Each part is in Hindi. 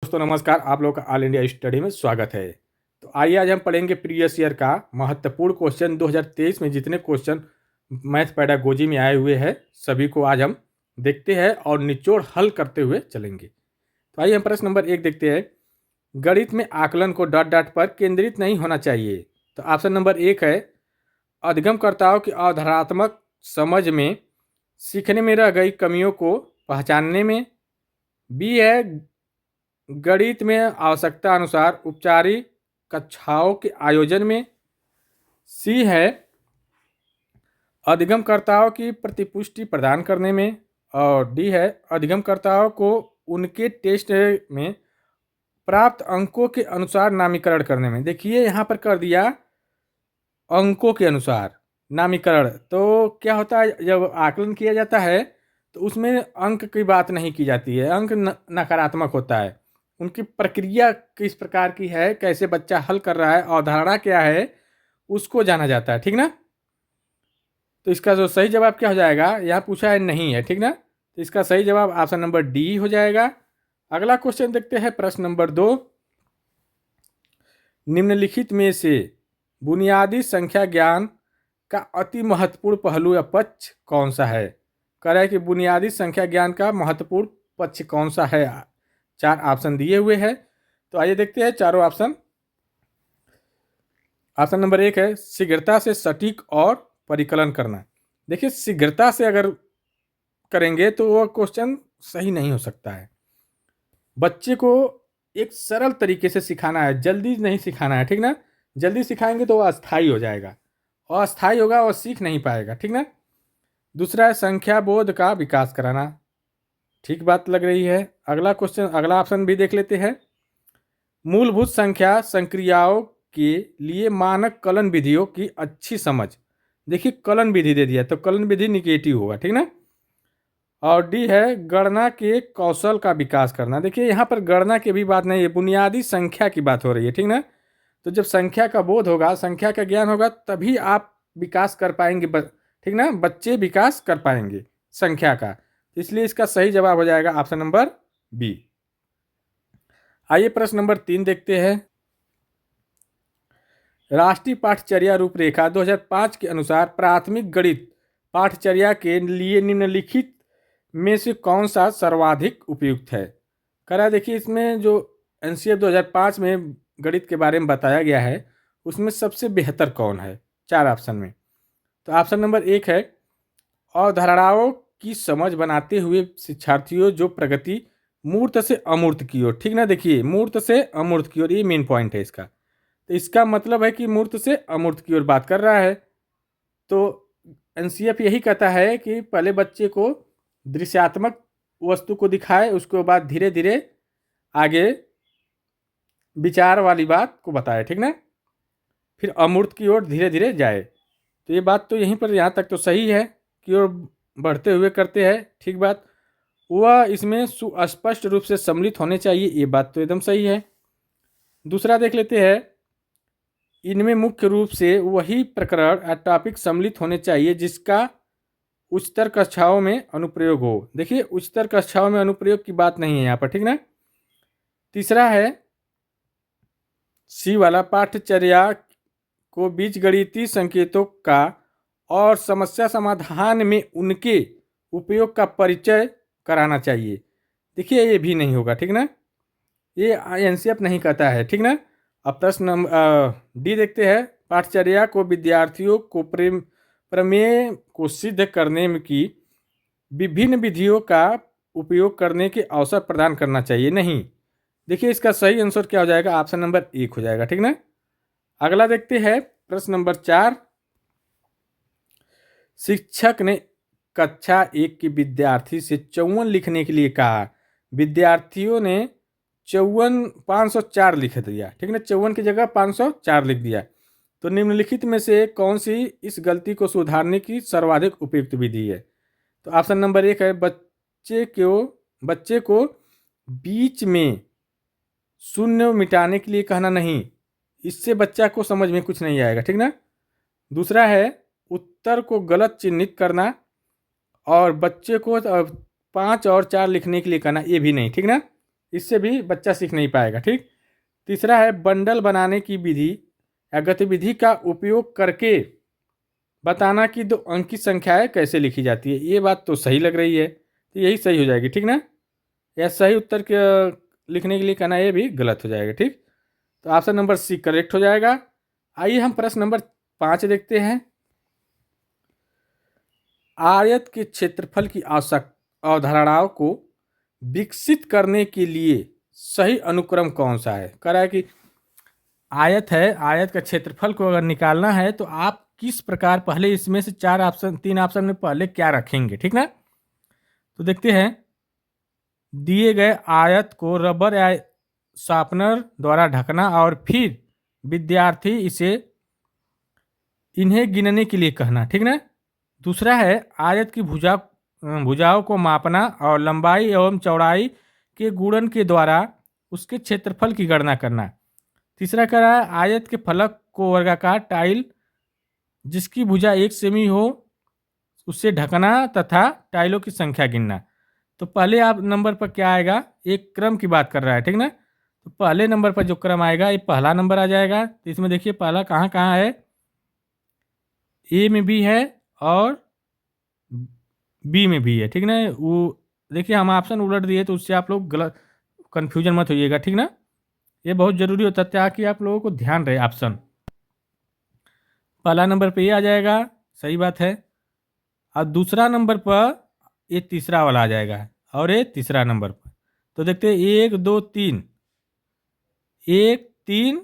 दोस्तों नमस्कार, आप लोगों का ऑल इंडिया स्टडी में स्वागत है। तो आइए आज हम पढ़ेंगे प्रीवियस ईयर का महत्वपूर्ण क्वेश्चन 2023 में जितने क्वेश्चन मैथ पेडागोजी में आए हुए हैं सभी को आज हम देखते हैं और निचोड़ हल करते हुए चलेंगे। तो आइए हम प्रश्न नंबर 1 देखते हैं। गणित में आकलन को डॉट डॉट पर केंद्रित नहीं होना चाहिए। तो ऑप्शन नंबर 1 है अधिगमकर्ताओं की अवधारणात्मक समझ में, सीखने में रह गई कमियों को पहचानने में। बी है गणित में आवश्यकता अनुसार औपचारिक कक्षाओं के आयोजन में। सी है अधिगमकर्ताओं की प्रतिपुष्टि प्रदान करने में। और डी है अधिगमकर्ताओं को उनके टेस्ट में प्राप्त अंकों के अनुसार नामीकरण करने में। देखिए यहाँ पर कर दिया अंकों के अनुसार नामीकरण। तो क्या होता है, जब आकलन किया जाता है तो उसमें अंक की बात नहीं की जाती है, अंक नकारात्मक होता है। उनकी प्रक्रिया किस प्रकार की है, कैसे बच्चा हल कर रहा है, अवधारणा क्या है, उसको जाना जाता है। ठीक ना। तो इसका जो सही जवाब क्या हो जाएगा, यहाँ पूछा है नहीं है। ठीक ना। तो इसका सही जवाब ऑप्शन नंबर डी हो जाएगा। अगला क्वेश्चन देखते हैं, प्रश्न नंबर 2। निम्नलिखित में से बुनियादी संख्या ज्ञान का अति महत्वपूर्ण पहलू या पक्ष कौन सा है। कह रहा है कि बुनियादी संख्या ज्ञान का महत्वपूर्ण पक्ष कौन सा है। 4 ऑप्शन दिए हुए हैं, तो आइए देखते हैं चारों ऑप्शन। ऑप्शन नंबर 1 है शीघ्रता से सटीक और परिकलन करना। देखिए शीघ्रता से अगर करेंगे तो वह क्वेश्चन सही नहीं हो सकता है। बच्चे को एक सरल तरीके से सिखाना है, जल्दी नहीं सिखाना है। ठीक ना। जल्दी सिखाएंगे तो वह अस्थायी हो जाएगा, अस्थायी होगा और सीख नहीं पाएगा। ठीक ना। दूसरा है संख्या बोध का विकास कराना। ठीक बात लग रही है। अगला क्वेश्चन, अगला ऑप्शन भी देख लेते हैं। मूलभूत संख्या संक्रियाओं के लिए मानक कलन विधियों की अच्छी समझ। देखिए कलन विधि दे दिया तो कलन विधि निगेटिव होगा। ठीक ना। और डी है गणना के कौशल का विकास करना। देखिए यहाँ पर गणना की भी बात नहीं है, बुनियादी संख्या की बात हो रही है। ठीक ना। तो जब संख्या का बोध होगा, संख्या का ज्ञान होगा, तभी आप विकास कर पाएंगे। ठीक ना, बच्चे विकास कर पाएंगे संख्या का। इसलिए इसका सही जवाब हो जाएगा ऑप्शन नंबर बी। आइए प्रश्न नंबर 3 देखते हैं। राष्ट्रीय पाठचर्या रूपरेखा 2005 के अनुसार प्राथमिक गणित पाठचर्या के लिए निम्नलिखित में से कौन सा सर्वाधिक उपयुक्त है। करा देखिए इसमें जो एनसीएफ 2005 में गणित के बारे में बताया गया है उसमें सबसे बेहतर कौन है 4 ऑप्शन में। तो ऑप्शन नंबर 1 है अवधारणाओं की समझ बनाते हुए शिक्षार्थियों जो प्रगति मूर्त से अमूर्त की ओर। ठीक ना। देखिए मूर्त से अमूर्त की ओर, ये मेन पॉइंट है इसका। तो इसका मतलब है कि मूर्त से अमूर्त की ओर बात कर रहा है। तो एनसीएफ यही कहता है कि पहले बच्चे को दृश्यात्मक वस्तु को दिखाए, उसके बाद धीरे धीरे आगे विचार वाली बात को बताए। ठीक ना। फिर अमूर्त की ओर धीरे धीरे जाए। तो ये बात तो यहीं पर यहाँ तक तो सही है कि ओर बढ़ते हुए करते हैं। ठीक बात। वह इसमें सुस्पष्ट रूप से सम्मिलित होने चाहिए, ये बात तो एकदम सही है। दूसरा देख लेते हैं, इनमें मुख्य रूप से वही प्रकरण या टॉपिक सम्मिलित होने चाहिए जिसका उच्चतर कक्षाओं में अनुप्रयोग हो। देखिए उच्चतर कक्षाओं में अनुप्रयोग की बात नहीं है यहाँ पर। ठीक ना। तीसरा है सी वाला, पाठचर्या को बीजगणितीय संकेतों का और समस्या समाधान में उनके उपयोग का परिचय कराना चाहिए। देखिए ये भी नहीं होगा। ठीक ना। ये एनसीएफ नहीं कहता है। ठीक ना। अब प्रश्न नंबर डी देखते हैं। पाठचर्या को विद्यार्थियों को प्रमेय को सिद्ध करने की विभिन्न विधियों का उपयोग करने के अवसर प्रदान करना चाहिए। नहीं। देखिए इसका सही आंसर क्या हो जाएगा, ऑप्शन नंबर 1 हो जाएगा। ठीक ना। अगला देखते हैं प्रश्न नंबर 4। शिक्षक ने कक्षा 1 के विद्यार्थी से 54 लिखने के लिए कहा। विद्यार्थियों ने 504 लिख दिया। ठीक ना। 54 की जगह 504 लिख दिया। तो निम्नलिखित में से कौन सी इस गलती को सुधारने की सर्वाधिक उपयुक्त विधि है। तो ऑप्शन नंबर 1 है बच्चे को बीच में शून्य मिटाने के लिए कहना नहीं, इससे बच्चा को समझ में कुछ नहीं आएगा। ठीक ना। दूसरा है उत्तर को गलत चिन्हित करना और बच्चे को 5 और 4 लिखने के लिए कहना, ये भी नहीं। ठीक ना। इससे भी बच्चा सीख नहीं पाएगा। ठीक। तीसरा है बंडल बनाने की विधि या गतिविधि का उपयोग करके बताना कि 2 अंक की संख्याएं कैसे लिखी जाती है। ये बात तो सही लग रही है, तो यही सही हो जाएगी। ठीक ना। या सही उत्तर के लिखने के लिए कहना ये भी गलत हो जाएगा। ठीक। तो ऑप्शन नंबर सी करेक्ट हो जाएगा। आइए हम प्रश्न नंबर 5 देखते हैं। आयत के क्षेत्रफल की आवश्यक अवधारणाओं को विकसित करने के लिए सही अनुक्रम कौन सा है। कह रहा है कि आयत है, आयत का क्षेत्रफल को अगर निकालना है तो आप किस प्रकार पहले इसमें से 3 ऑप्शन में पहले क्या रखेंगे। ठीक ना। तो देखते हैं, दिए गए आयत को रबर या शार्पनर द्वारा ढकना और फिर विद्यार्थी इसे इन्हें गिनने के लिए कहना। ठीक ना। दूसरा है आयत की भुजाओं को मापना और लंबाई एवं चौड़ाई के गुणन के द्वारा उसके क्षेत्रफल की गणना करना। तीसरा कह रहा है आयत के फलक को वर्गाकार टाइल जिसकी भुजा 1 सेमी हो उससे ढकना तथा टाइलों की संख्या गिनना। तो पहले आप नंबर पर क्या आएगा, एक क्रम की बात कर रहा है। ठीक ना। तो पहले नंबर पर जो क्रम आएगा ये पहला नंबर आ जाएगा। तो इसमें देखिए पहला कहाँ कहाँ है, ए में भी है और बी में भी है। ठीक ना। वो देखिए हम ऑप्शन उलट दिए तो उससे आप लोग गलत कन्फ्यूजन मत होइएगा। ठीक ना। ये बहुत ज़रूरी होता है ताकि आप लोगों को ध्यान रहे। ऑप्शन पहला नंबर पे ये आ जाएगा, सही बात है। और दूसरा नंबर पर ये तीसरा वाला आ जाएगा और ये तीसरा नंबर पर। तो देखते हैं 1 2 3, 1 3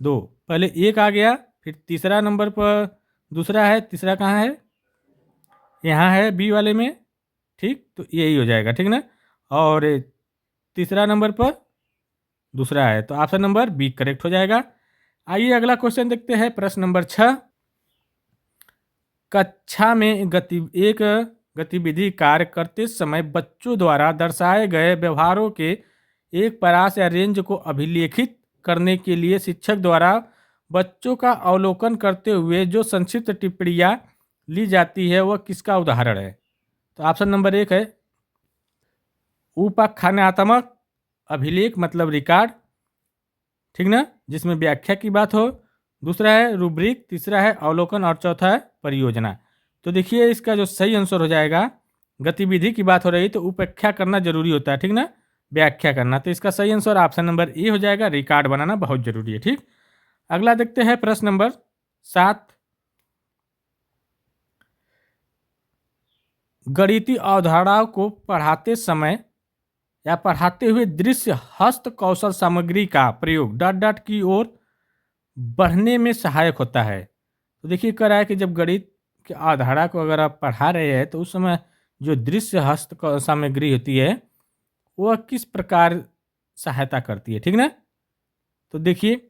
2, पहले एक आ गया, फिर तीसरा नंबर पर दूसरा है, तीसरा कहाँ है, यहाँ है बी वाले में। ठीक। तो यही हो जाएगा। ठीक ना। और तीसरा नंबर पर दूसरा है, तो ऑप्शन नंबर बी करेक्ट हो जाएगा। आइए अगला क्वेश्चन देखते हैं, प्रश्न नंबर 6। कक्षा में एक गतिविधि कार्य करते समय बच्चों द्वारा दर्शाए गए व्यवहारों के एक परास या रेंज को अभिलेखित करने के लिए शिक्षक द्वारा बच्चों का अवलोकन करते हुए जो संक्षिप्त टिप्पणियाँ ली जाती है वह किसका उदाहरण है। तो ऑप्शन नंबर 1 है उपाख्यानात्मक अभिलेख मतलब रिकॉर्ड। ठीक ना, जिसमें व्याख्या की बात हो। दूसरा है रूब्रिक, तीसरा है अवलोकन और चौथा है परियोजना। तो देखिए इसका जो सही आंसर हो जाएगा, गतिविधि की बात हो रही तो उपेक्षा करना जरूरी होता है। ठीक ना, व्याख्या करना। तो इसका सही आंसर ऑप्शन नंबर ए हो जाएगा, रिकॉर्ड बनाना बहुत जरूरी है। ठीक। अगला देखते हैं प्रश्न नंबर 7। गणितीय अवधारणाओं को पढ़ाते समय या पढ़ाते हुए दृश्य हस्त कौशल सामग्री का प्रयोग डॉट डॉट की ओर बढ़ने में सहायक होता है। तो देखिए कह रहा है कि जब गणित की अवधारणा को अगर आप पढ़ा रहे हैं तो उस समय जो दृश्य हस्त सामग्री होती है वह किस प्रकार सहायता करती है। ठीक ना। तो देखिए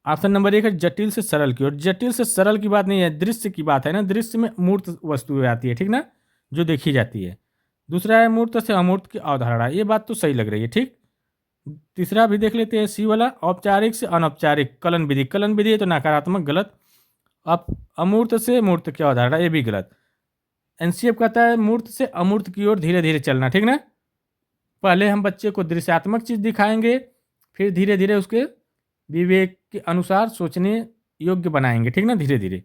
ऑप्शन नंबर 1 है जटिल से सरल की ओर। जटिल से सरल की बात नहीं है, दृश्य की बात है ना। दृश्य में मूर्त वस्तुएं आती है। ठीक ना, जो देखी जाती है। दूसरा है मूर्त से अमूर्त की अवधारणा, ये बात तो सही लग रही है। ठीक। तीसरा भी देख लेते हैं सी वाला, औपचारिक से अनौपचारिक कलन विधि। कलन विधि है तो नकारात्मक, गलत। अब अमूर्त से मूर्त की अवधारणा, ये भी गलत। एनसीएफ कहता है मूर्त से अमूर्त की ओर धीरे धीरे चलना। ठीक ना, पहले हम बच्चे को दृश्यात्मक चीज दिखाएंगे, फिर धीरे धीरे उसके विवेक के अनुसार सोचने योग्य बनाएंगे। ठीक ना, धीरे धीरे।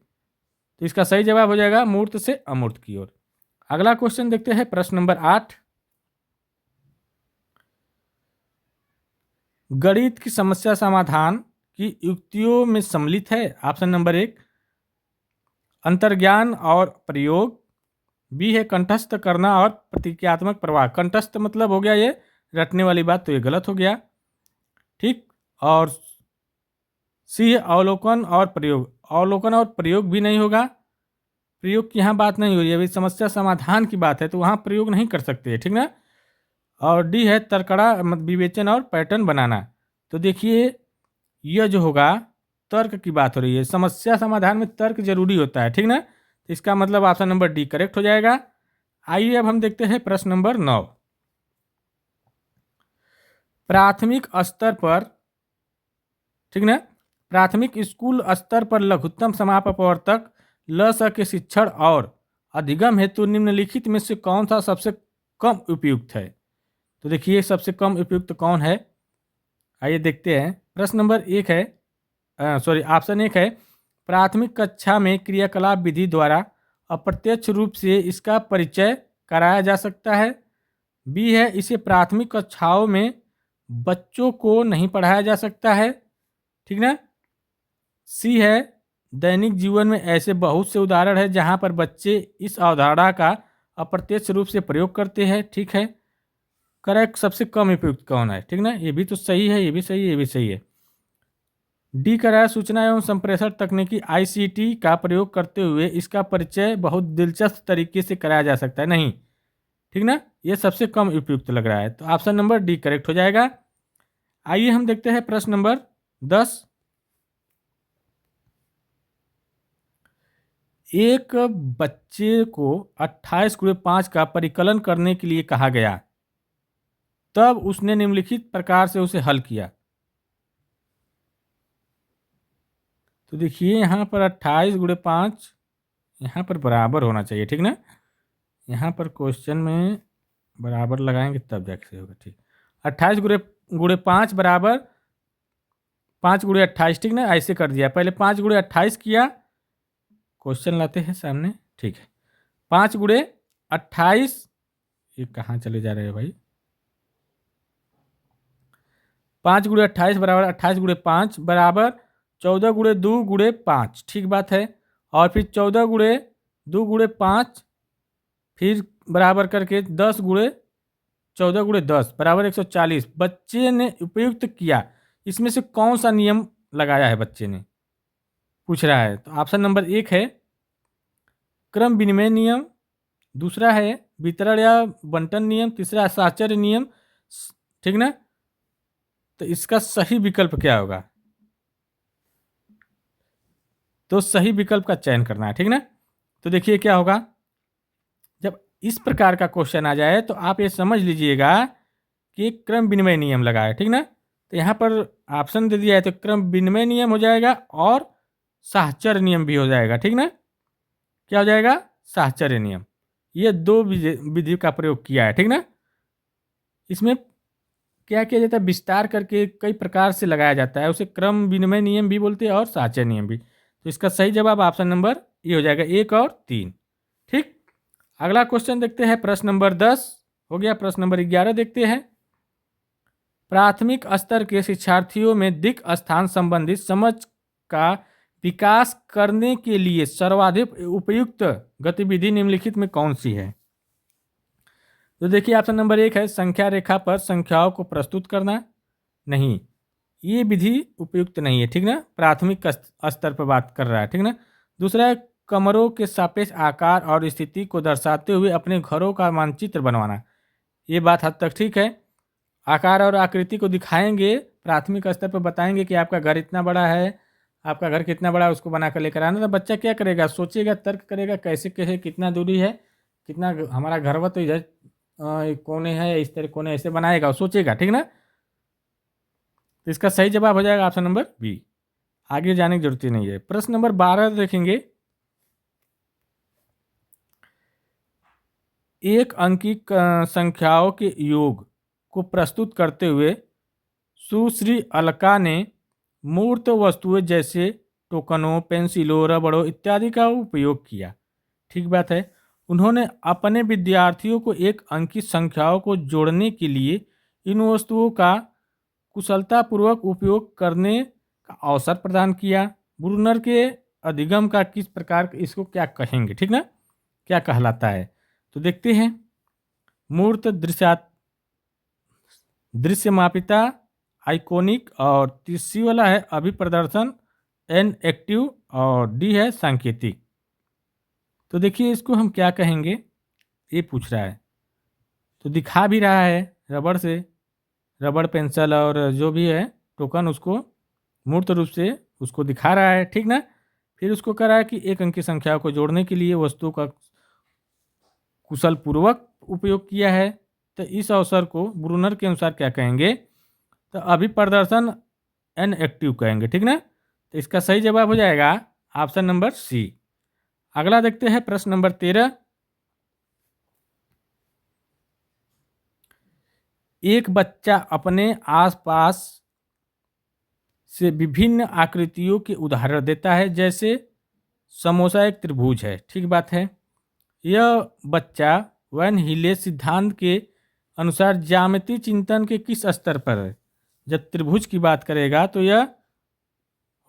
तो इसका सही जवाब हो जाएगा मूर्त से अमूर्त की ओर। अगला क्वेश्चन देखते हैं, प्रश्न नंबर 8। गणित की समस्या समाधान की युक्तियों में सम्मिलित है। ऑप्शन नंबर 1 अंतर्ज्ञान और प्रयोग, बी है कंठस्थ करना और प्रतीकात्मक प्रवाह। कंठस्थ मतलब हो गया ये रटने वाली बात, तो ये गलत हो गया। ठीक। और सी है अवलोकन और प्रयोग। अवलोकन और प्रयोग भी नहीं होगा, प्रयोग की यहाँ बात नहीं हो रही है, अभी समस्या समाधान की बात है तो वहाँ प्रयोग नहीं कर सकते। ठीक ना। और डी है तर्कड़ा विवेचन और पैटर्न बनाना। तो देखिए यह जो होगा तर्क की बात हो रही है, समस्या समाधान में तर्क जरूरी होता है। ठीक ना, तो इसका मतलब ऑप्शन नंबर डी करेक्ट हो जाएगा। आइए अब हम देखते हैं प्रश्न नंबर 9। प्राथमिक स्तर पर, ठीक ना, प्राथमिक स्कूल स्तर पर लघुत्तम समापवर्तक ल स के शिक्षण और अधिगम हेतु निम्नलिखित में से कौन सा सबसे कम उपयुक्त है। तो देखिए सबसे कम उपयुक्त कौन है, आइए देखते हैं। प्रश्न नंबर एक है, ऑप्शन एक है, प्राथमिक कक्षा में क्रियाकलाप विधि द्वारा अप्रत्यक्ष रूप से इसका परिचय कराया जा सकता है। बी है, इसे प्राथमिक कक्षाओं में बच्चों को नहीं पढ़ाया जा सकता है, ठीक ना। सी है, दैनिक जीवन में ऐसे बहुत से उदाहरण हैं जहां पर बच्चे इस अवधारणा का अप्रत्यक्ष रूप से प्रयोग करते हैं, ठीक है। करेक्ट, सबसे कम उपयुक्त कौन है, ठीक ना, ये भी तो सही है, ये भी सही है, ये भी सही है। डी कह रहा है, सूचना एवं संप्रेषण तकनीकी आईसीटी का प्रयोग करते हुए इसका परिचय बहुत दिलचस्प तरीके से कराया जा सकता है, नहीं, ठीक ना, ये सबसे कम उपयुक्त लग रहा है, तो ऑप्शन नंबर डी करेक्ट हो जाएगा। आइए हम देखते हैं प्रश्न नंबर 10। एक बच्चे को 28 × 5 का परिकलन करने के लिए कहा गया, तब उसने निम्नलिखित प्रकार से उसे हल किया। तो देखिए यहाँ पर 28 × 5 यहाँ पर बराबर होना चाहिए, ठीक ना, यहाँ पर क्वेश्चन में बराबर लगाएंगे तब जाके सही होगा, ठीक। 28 × 5 बराबर 5 × 28, ठीक ना, ऐसे कर दिया, पहले 5 × 28 किया, क्वेश्चन लाते हैं सामने, ठीक है। 5 × 28, ये कहाँ चले जा रहे हैं भाई, 5 × 28 बराबर 28 × 5 बराबर 14 × 2 × 5, ठीक बात है। और फिर 14 × 2 × 5 फिर बराबर करके 10 × 14 × 10 बराबर 140। बच्चे ने उपयुक्त किया, इसमें से कौन सा नियम लगाया है बच्चे ने, पूछ रहा है। तो ऑप्शन नंबर एक है क्रम विनिमय नियम, दूसरा है वितरण या बंटन नियम, तीसरा साहचर्य नियम, ठीक ना। तो इसका सही विकल्प क्या होगा, तो सही विकल्प का चयन करना है, ठीक ना। तो देखिए क्या होगा, जब इस प्रकार का क्वेश्चन आ जाए तो आप ये समझ लीजिएगा कि क्रम विनिमय नियम लगा है, ठीक ना। तो यहाँ पर ऑप्शन दे दिया है तो क्रम विनिमय नियम हो जाएगा और साहचर्य नियम भी हो जाएगा, ठीक ना। क्या हो जाएगा, साहचर्य नियम, ये दो विधि का प्रयोग किया है, ठीक ना। इसमें क्या किया जाता है, विस्तार करके कई प्रकार से लगाया जाता है, उसे क्रम विनिमय नियम भी बोलते हैं और साहचर्य नियम भी। तो इसका सही जवाब ऑप्शन नंबर ये हो जाएगा 1 और 3, ठीक। अगला क्वेश्चन देखते हैं, प्रश्न नंबर 10 हो गया। प्रश्न नंबर 11 देखते हैं, प्राथमिक स्तर के शिक्षार्थियों में दिक् स्थान संबंधित समझ का विकास करने के लिए सर्वाधिक उपयुक्त गतिविधि निम्नलिखित में कौन सी है। तो देखिए ऑप्शन नंबर 1 है संख्या रेखा पर संख्याओं को प्रस्तुत करना, नहीं, ये विधि उपयुक्त नहीं है, ठीक ना, प्राथमिक स्तर पर बात कर रहा है, ठीक ना। दूसरा है कमरों के सापेक्ष आकार और स्थिति को दर्शाते हुए अपने घरों का मानचित्र बनवाना, ये बात हद तक ठीक है, आकार और आकृति को दिखाएंगे, प्राथमिक स्तर पर बताएंगे कि आपका घर इतना बड़ा है, आपका घर कितना बड़ा है, उसको बना कर लेकर आना। तो बच्चा क्या करेगा, सोचेगा, तर्क करेगा, कैसे कैसे कितना दूरी है, कितना हमारा घर व तो इधर कोने है, इस तरह कोने ऐसे बनाएगा और सोचेगा, ठीक ना। तो इसका सही जवाब हो जाएगा ऑप्शन नंबर बी, आगे जाने की जरूरत ही नहीं है। प्रश्न नंबर 12 देखेंगे, एक अंकी संख्याओं के योग को प्रस्तुत करते हुए सुश्री अलका ने मूर्त वस्तुएं जैसे टोकनों, पेंसिलों, रबड़ों इत्यादि का उपयोग किया, ठीक बात है। उन्होंने अपने विद्यार्थियों को एक अंकी संख्याओं को जोड़ने के लिए इन वस्तुओं का कुशलतापूर्वक उपयोग करने का अवसर प्रदान किया। ब्रूनर के अधिगम का किस प्रकार इसको क्या कहेंगे, ठीक ना, क्या कहलाता है। तो देखते हैं, मूर्त दृश्यमापिता आइकोनिक, और तीसरी वाला है अभिप्रदर्शन एन एक्टिव, और डी है सांकेतिक। तो देखिए इसको हम क्या कहेंगे, ये पूछ रहा है, तो दिखा भी रहा है रबड़ से, रबड़ पेंसिल और जो भी है टोकन, उसको मूर्त रूप से उसको दिखा रहा है, ठीक ना। फिर उसको कह रहा है कि एक अंकी संख्या को जोड़ने के लिए वस्तु का कुशल पूर्वक उपयोग किया है। तो इस अवसर को ब्रूनर के अनुसार क्या कहेंगे, तो अभिप्रदर्शन एन एक्टिव कहेंगे, ठीक ना। तो इसका सही जवाब हो जाएगा ऑप्शन नंबर सी। अगला देखते हैं प्रश्न नंबर 13, एक बच्चा अपने आसपास से विभिन्न आकृतियों के उदाहरण देता है, जैसे समोसा एक त्रिभुज है। ठीक बात है। यह बच्चा वैन हीले सिद्धांत के अनुसार ज्यामिति चिंतन के किस स्तर पर है? जब त्रिभुज की बात करेगा तो यह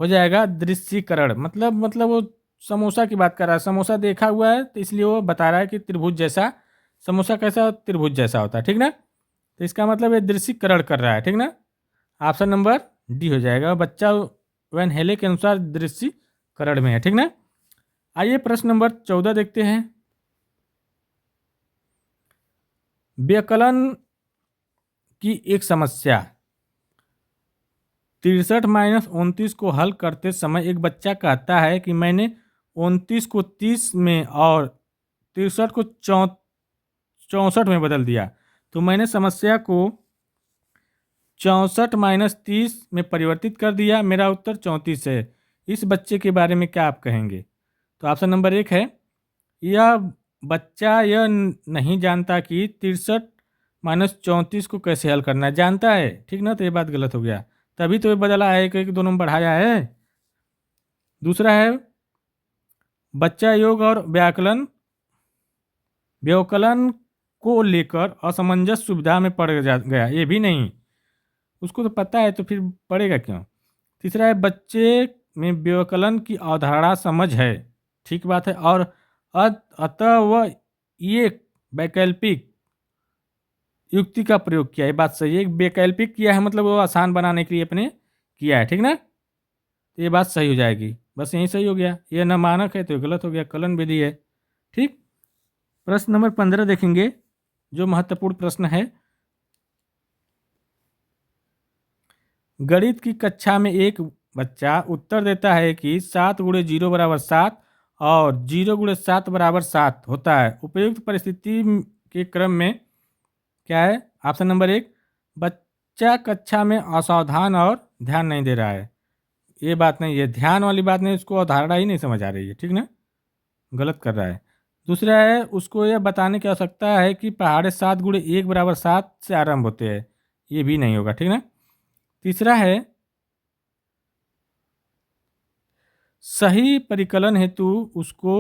हो जाएगा दृश्यीकरण। मतलब वो समोसा की बात कर रहा है, समोसा देखा हुआ है तो इसलिए वो बता रहा है कि त्रिभुज जैसा समोसा कैसा त्रिभुज जैसा होता है। ठीक ना, तो इसका मतलब ये दृश्यीकरण कर रहा है। ठीक ना, ऑप्शन नंबर डी हो जाएगा। बच्चा वैन हेले के अनुसार दृश्यीकरण में है। ठीक ना। आइए प्रश्न नंबर 14 देखते हैं। व्यकलन की एक समस्या 63 - 29 को हल करते समय एक बच्चा कहता है कि मैंने 29 को 30 में और 63 को 64 में बदल दिया, तो मैंने समस्या को 64 - 30 में परिवर्तित कर दिया, मेरा उत्तर 34 है। इस बच्चे के बारे में क्या आप कहेंगे? तो ऑप्शन नंबर 1 है, यह बच्चा यह नहीं जानता कि 63 - 34 को कैसे हल करना है। जानता है, ठीक ना, तो ये बात गलत हो गया, तभी तो ये बदला है, एक दोनों में बढ़ाया है। दूसरा है, बच्चा योग और व्यवकलन को लेकर असमंजस सुविधा में पड़ गया, ये भी नहीं, उसको तो पता है तो फिर पढ़ेगा क्यों। तीसरा है, बच्चे में व्यवकलन की अवधारणा समझ है, ठीक बात है, और अतः वह ये वैकल्पिक युक्ति का प्रयोग किया, ये बात सही है। वैकल्पिक किया है मतलब वो आसान बनाने के लिए अपने किया है, ठीक ना, तो ये बात सही हो जाएगी। बस यही सही हो गया, ये न मानक है तो गलत हो गया, कलन विधि है। ठीक, प्रश्न नंबर 15 देखेंगे, जो महत्वपूर्ण प्रश्न है। गणित की कक्षा में एक बच्चा उत्तर देता है कि 7 × 0 = 7 और 0 × 7 = 7 होता है। उपयुक्त परिस्थिति के क्रम में क्या है? ऑप्शन नंबर 1, बच्चा कक्षा में असावधान और ध्यान नहीं दे रहा है, ये बात नहीं है, ध्यान वाली बात नहीं, उसको अवधारणा ही नहीं समझ आ रही है, ठीक ना, गलत कर रहा है। दूसरा है, उसको यह बताने की आवश्यकता है कि पहाड़े 7 × 1 = 7 से आरंभ होते हैं, ये भी नहीं होगा, ठीक ना। तीसरा है, सही परिकलन हेतु उसको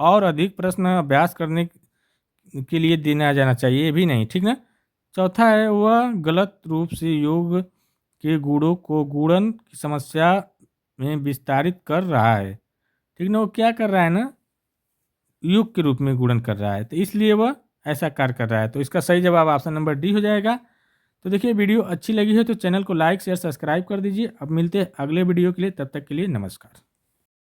और अधिक प्रश्न अभ्यास करने के लिए देना जाना चाहिए, ये भी नहीं, ठीक ना। चौथा है, वह गलत रूप से योग के गुणों को गुणन की समस्या में विस्तारित कर रहा है, ठीक ना, वो क्या कर रहा है ना, योग के रूप में गुणन कर रहा है, तो इसलिए वह ऐसा कार्य कर रहा है। तो इसका सही जवाब ऑप्शन नंबर डी हो जाएगा। तो देखिए, वीडियो अच्छी लगी है तो चैनल को लाइक शेयर सब्सक्राइब कर दीजिए। अब मिलते हैं अगले वीडियो के लिए, तब तक के लिए नमस्कार।